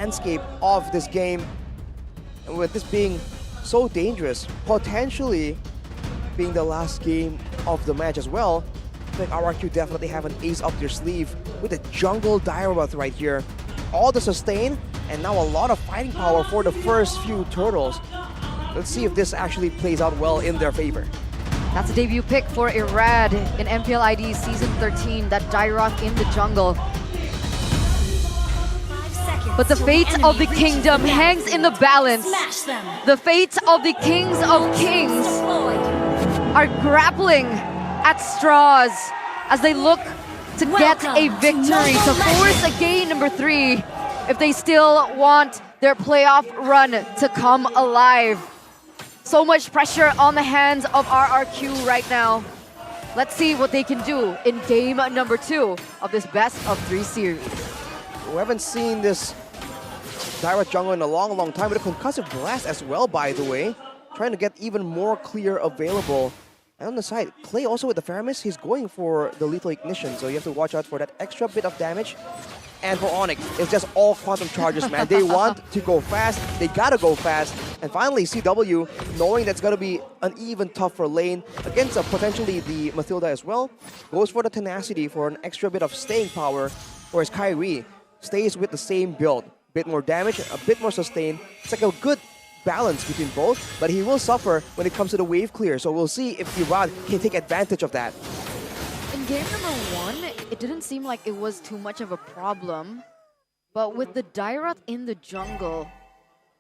landscape of this game. And with this being so dangerous, potentially being the last game of the match as well, I think RRQ definitely have an ace up their sleeve with the jungle Direbath right here. All the sustain, and now a lot of fighting power for the first few turtles. Let's see if this actually plays out well in their favor. That's a debut pick for Irad in MPL ID Season 13, that Direbath in the jungle. But the fate of the kingdom hangs in the balance. The fate of the kings of kings are grappling at straws as they look to get a victory, to force a game number 3 if they still want their playoff run to come alive. So much pressure on the hands of RRQ right now. Let's see what they can do in game number 2 of this best of 3 series. We haven't seen this Direbath jungle in a long time, with a concussive blast as well, by the way. Trying to get even more clear available. And on the side, Clay also with the Faramis, he's going for the lethal ignition, so you have to watch out for that extra bit of damage. And for Onic, it's just all quantum charges, man. They want to go fast, they gotta go fast. And finally, CW, knowing that's gonna be an even tougher lane against potentially the Mathilda as well, goes for the tenacity for an extra bit of staying power, whereas Kyrie stays with the same build. Bit more damage, a bit more sustain. It's like a good balance between both, but he will suffer when it comes to the wave clear. So we'll see if Irad can take advantage of that. In game number 1, it didn't seem like it was too much of a problem. But with the Direbath in the jungle,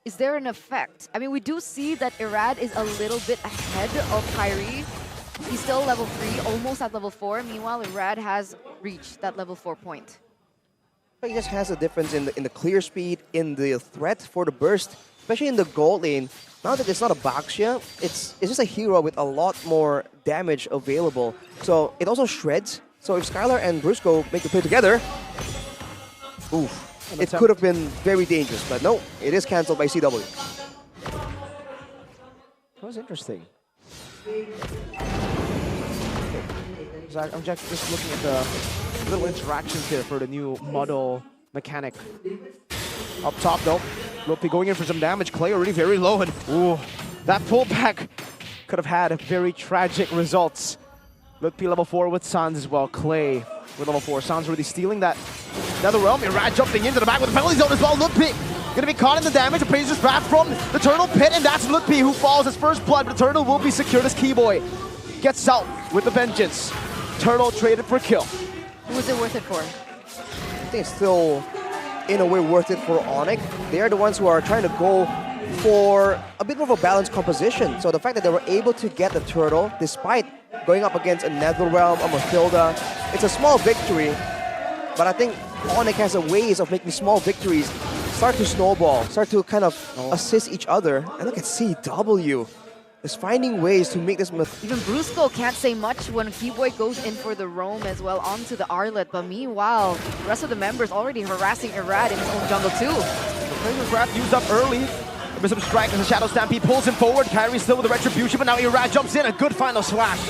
is there an effect? I mean, we do see that Irad is a little bit ahead of Kyrie. He's still level 3, almost at level 4. Meanwhile, Irad has reached that level 4 point. But he just has a difference in the clear speed, in the threat for the burst, especially in the gold lane. Now that it's not a Baxia, it's just a hero with a lot more damage available. So it also shreds. So if Skylar and Brusco make the play together, oof, it could have been very dangerous. But no, it is cancelled by CW. That was interesting. So I'm just looking at the little interactions here for the new model mechanic. Up top though, Mlbb going in for some damage. Clay already very low, and ooh, that pullback could have had very tragic results. Mlbb level 4 with Sans as well. Clay with level 4. Sans really stealing that Nether Realm. Irad jumping into the back with the penalty zone as well. Mlbb gonna be caught in the damage. Appraiser's wrath from the Turtle Pit, and that's Mlbb who falls as first blood. But the Turtle will be secured as Keyboy gets out with the vengeance. Turtle traded for kill. Who was it worth it for? I think it's still, in a way, worth it for Onic. They are the ones who are trying to go for a bit more of a balanced composition. So the fact that they were able to get the turtle, despite going up against a NetherRealm, a Mathilda, it's a small victory. But I think Onic has a ways of making small victories start to snowball, start to kind of assist each other. And look at CW. Is finding ways to make this... Even Brusco can't say much when Keyboy goes in for the roam as well onto the Arlet. But meanwhile, the rest of the members already harassing Irad in his own jungle too. The Appraiser's wrath used up early. There's some strike as the Shadow Stampede pulls him forward. Kyrie still with the Retribution, but now Irad jumps in. A good final slash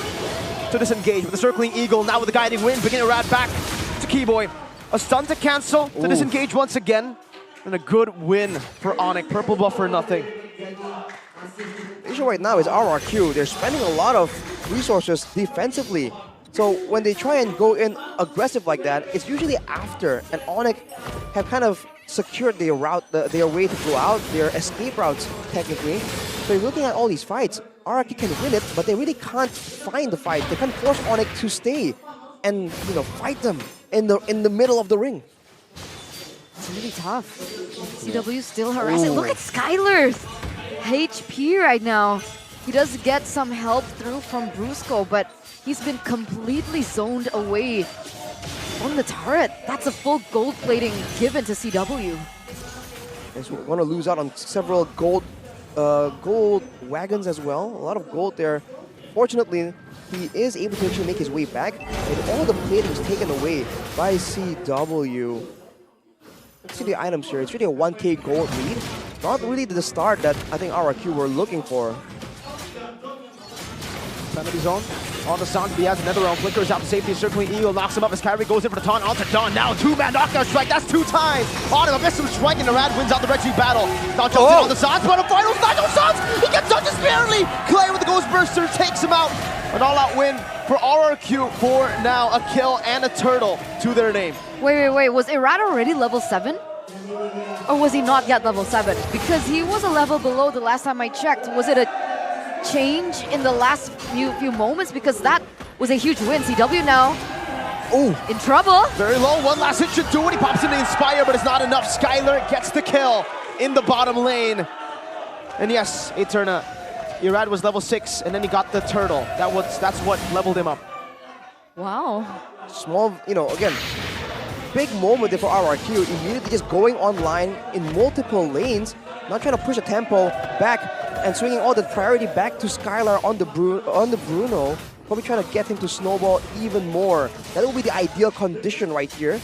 to disengage with the Circling Eagle. Now with the Guiding Wind, bringing Irad back to Keyboy. A stun to cancel, to disengage once again. And a good win for Onic. Purple buff for nothing. The issue right now is RRQ. They're spending a lot of resources defensively. So when they try and go in aggressive like that, it's usually after. And Onic have kind of secured their route, their way to go out, their escape routes, technically. So you're looking at all these fights. RRQ can win it, but they really can't find the fight. They can't force Onic to stay and, you know, fight them in the middle of the ring. It's really tough. CW still harassing. Look at Skylar's HP right now. He does get some help through from Brusco, but he's been completely zoned away from the turret. That's a full gold plating given to CW. He's going to lose out on several gold wagons as well. A lot of gold there. Fortunately, he is able to actually make his way back, and all the plating is taken away by CW. Let's see the items here. It's really a 1k gold lead. Not really the start that I think RRQ were looking for. Sanity zone. On the Sans, he has another round. Flickers out to safety, circling Eagle, knocks him up as Kyrie goes in for the taunt onto Dawn. Now 2-man knockdown strike, that's 2 times. On him, Abyssum strike, and Arad wins out the Red Tree battle. Dawn jumps in on the Sans, but the finals, not no Sans! He gets done just barely! Clay with the Ghost Burster takes him out. An all-out win for RRQ for now. A kill and a turtle to their name. Wait. Was Irad already level 7? Or was he not yet level 7? Because he was a level below the last time I checked. Was it a change in the last few moments? Because that was a huge win. CW now in trouble. Very low. One last hit should do it. He pops into Inspire, but it's not enough. Skylar gets the kill in the bottom lane. And yes, Eterna, Irad was level 6, and then he got the turtle. That's what leveled him up. Wow. Small, again, big moment there for RRQ. Immediately just going online in multiple lanes, not trying to push the tempo back and swinging all the priority back to Skylar on the Bruno. Probably trying to get him to snowball even more. That will be the ideal condition right here.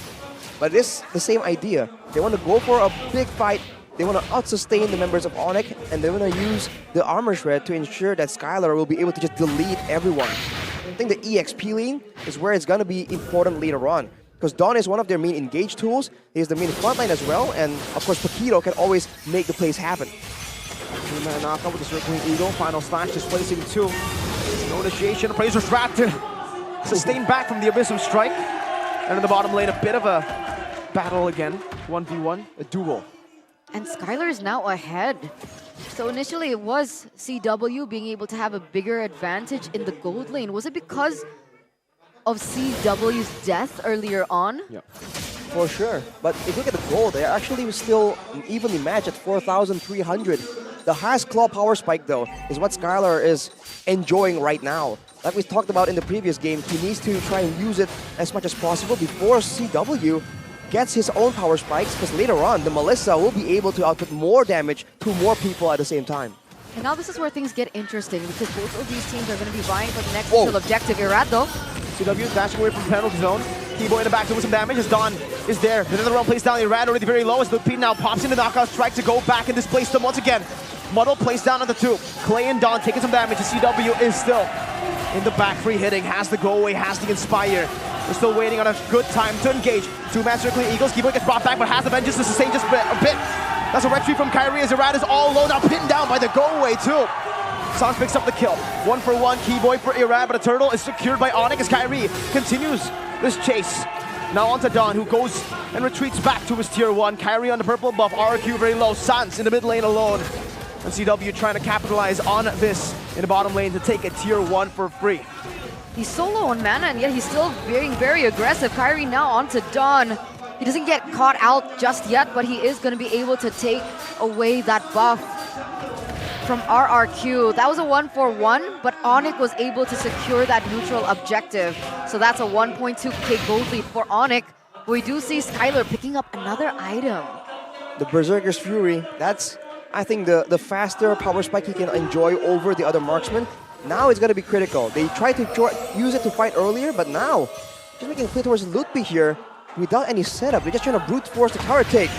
But it's the same idea. They want to go for a big fight. They want to out-sustain the members of Onic, and they want to use the Armor Shred to ensure that Skylar will be able to just delete everyone. I think the EXP lane is where it's going to be important later on, because Dawn is one of their main engage tools. He is the main frontline as well, and of course Paquito can always make the plays happen. 2-man knockout with the circling Eagle. Final slash displacing 2. No initiation. Appraiser's wrapped to sustain back from the Abyssum strike. And in the bottom lane, a bit of a battle again. 1v1, a duel. And Skylar is now ahead. So initially it was CW being able to have a bigger advantage in the gold lane. Was it because of CW's death earlier on? Yep. For sure. But if you look at the gold, they're actually still evenly matched at 4,300. The highest claw power spike, though, is what Skylar is enjoying right now. Like we talked about in the previous game, he needs to try and use it as much as possible before CW gets his own power spikes, because later on, the Melissa will be able to output more damage to more people at the same time. And now this is where things get interesting, because both of these teams are going to be vying for the next initial objective. Irad, though. CW dashing away from the penalty zone. Keyboy in the back doing some damage as Dawn is there. Another round plays down. Irad already very low as Lupin now pops in the knockout strike to go back and displace them once again. Muddle plays down on the 2. Clay and Dawn taking some damage as CW is still in the back, free hitting, has the go away, has the Inspire. We're still waiting on a good time to engage. 2-man circling Eagles. Keyboy gets brought back, but has the Vengeance to sustain just a bit. That's a red tree from Kyrie as Irad is all low, now pinned down by the go away too. Sans picks up the kill. 1-for-1, Keyboy for Irad, but a turtle is secured by Onic as Kyrie continues this chase. Now onto Dawn, who goes and retreats back to his tier 1. Kyrie on the purple buff, RRQ very low. Sans in the mid lane alone. And CW trying to capitalize on this in the bottom lane to take a tier 1 for free. He's solo on mana, and yet he's still being very aggressive. Kyrie now onto Dawn. He doesn't get caught out just yet, but he is going to be able to take away that buff from RRQ. That was a 1-for-1, but Onic was able to secure that neutral objective. So that's a 1.2k gold lead for Onic. We do see Skylar picking up another item. The Berserker's Fury, that's, I think, the faster power spike he can enjoy over the other marksmen. Now it's going to be critical. They tried to use it to fight earlier, but now, just making a play towards Lutpi here, without any setup. They're just trying to brute force the tower take.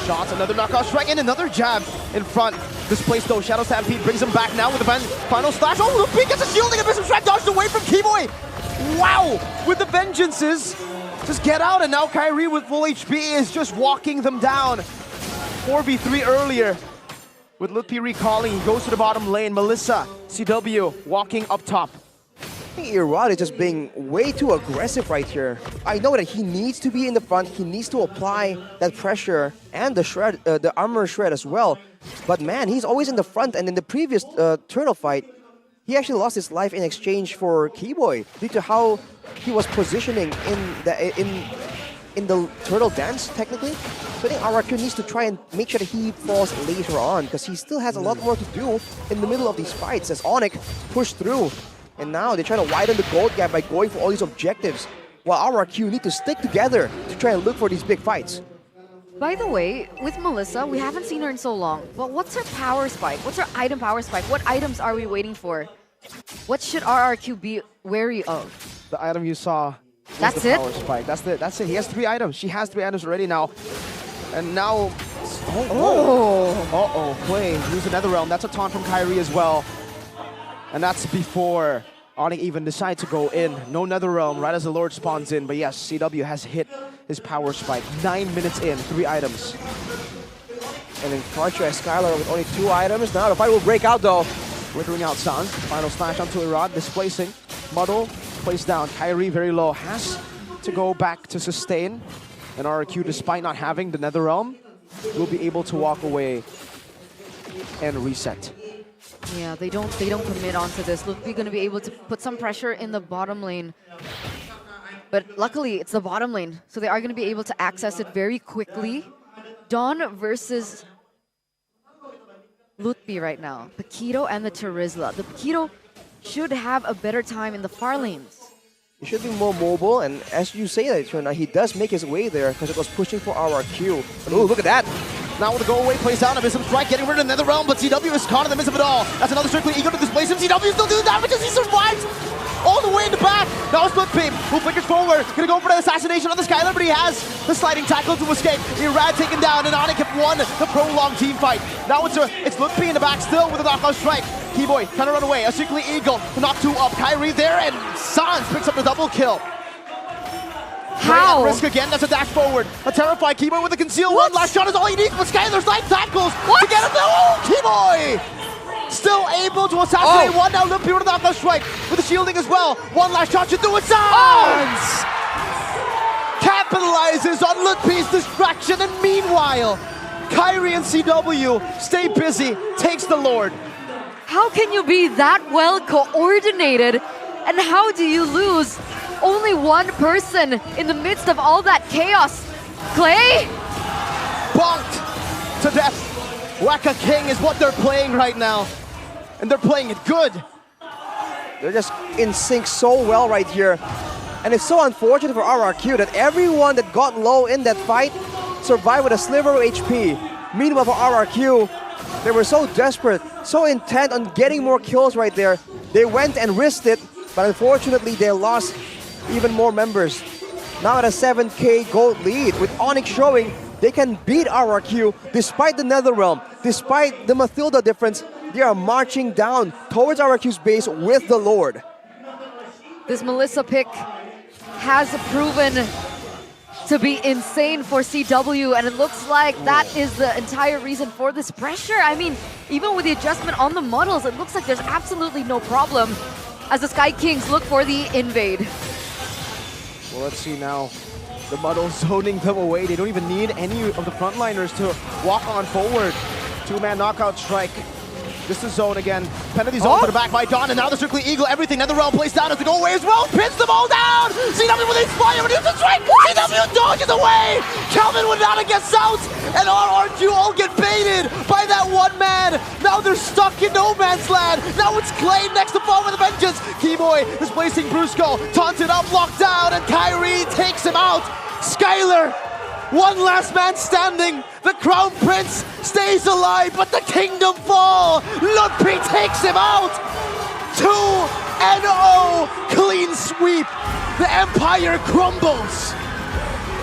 Shots, another knockout strike, and another jab in front. Displaced though, Shadow Stampede brings him back now with the final slash. Oh, Lupin gets a shielding, a missile strike dodged away from Keyboy. Wow, with the vengeances. Just get out, and now Kyrie with full HP is just walking them down. 4v3 earlier. With Lutpi recalling, he goes to the bottom lane. Melissa, CW, walking up top. I think Irad is just being way too aggressive right here. I know that he needs to be in the front. He needs to apply that pressure and the shred, the armor shred as well. But man, he's always in the front. And in the previous turtle fight, he actually lost his life in exchange for Keyboy due to how he was positioning in the turtle dance, technically. So I think RRQ needs to try and make sure that he falls later on, because he still has a lot more to do in the middle of these fights as Onic pushed through. And now they're trying to widen the gold gap by going for all these objectives, while RRQ need to stick together to try and look for these big fights. By the way, with Melissa, we haven't seen her in so long, but what's her power spike? What's her item power spike? What items are we waiting for? What should RRQ be wary of? The item you saw. That's the it? power spike. That's it. He has 3 items. She has 3 items already now. And now... Uh-oh. Play. Use another realm. That's a taunt from Kyrie as well. And that's before Onic even decide to go in. No Netherrealm right as the Lord spawns in. But yes, CW has hit his power spike. 9 minutes in, 3 items. And then Karcher and Skylar with only 2 items. Now the fight will break out though. Withering out Sans. Final slash onto Irad, displacing. Muddle, placed down. Kyrie very low. Has to go back to sustain. And RRQ, despite not having the Netherrealm, will be able to walk away and reset. Yeah, they don't commit onto this. Mlbb going to be able to put some pressure in the bottom lane. But luckily, it's the bottom lane, so they are going to be able to access it very quickly. Dawn versus Mlbb right now. Paquito and the Terizla. The Paquito should have a better time in the far lanes. He should be more mobile, and as you say that, Chuna, he does make his way there because it was pushing for RRQ. Oh, look at that! Now with the go-away plays down, a Mism strike, getting rid of the Netherrealm, but CW is caught in the midst of it all. That's another strictly eager to displace him. CW still doing damage as he survives all the way in the back. Now it's Mlbb, who flickers forward, gonna go for the assassination on the Skylar, but he has the sliding tackle to escape. Irad taken down, and Onic have won the prolonged team fight. Now it's Mlbb in the back still with a knockout strike. Keyboy trying to run away, a strictly eagle to knock 2 up. Kyrie there, and Sans picks up the double kill. How? At risk again, that's a dash forward. A terrified Keyboy with a conceal. One last shot is all he needs, but Skylar's 9 tackles to get him. Oh, Keyboy! Still able to assassinate one. Now Mlbb with a knockout strike with the shielding as well. One last shot should do it. Sans! Capitalizes on Mlbb's distraction, and meanwhile, Kyrie and CW stay busy, takes the Lord. How can you be that well coordinated? And how do you lose only one person in the midst of all that chaos? Clay? Bonked to death. Waka King is what they're playing right now. And they're playing it good. They're just in sync so well right here. And it's so unfortunate for RRQ that everyone that got low in that fight survived with a sliver of HP. Meanwhile for RRQ, they were so desperate, so intent on getting more kills right there. They went and risked it, but unfortunately they lost even more members. Now at a 7k gold lead, with Onic showing they can beat RRQ despite the Netherrealm, despite the Mathilda difference. They are marching down towards RRQ's base with the Lord. This Melissa pick has proven to be insane for CW, and it looks like that is the entire reason for this pressure. I mean, even with the adjustment on the models, it looks like there's absolutely no problem as the Sky Kings look for the invade. Well, let's see now. The Muddle zoning them away. They don't even need any of the frontliners to walk on forward. 2-man knockout strike. This is zone again. Penalty zone to the back by Dawn, and now the strictly eagle. Everything Netherrealm plays down as they go away as well. Pins them all down. CW with Inspire, reduces the strike. CW dodges away. Calvin would not get out, and RRQ all get baited by that one man. Now they're stuck in no man's land. Now it's Clay next to fall with a vengeance. Keyboy displacing Brusco, taunted up, locked down, and Kyrie takes him out. Skylar, one last man standing. The Crown Prince stays alive, but the kingdom fall. Mlbb takes him out. 2-0, clean sweep. The Empire crumbles.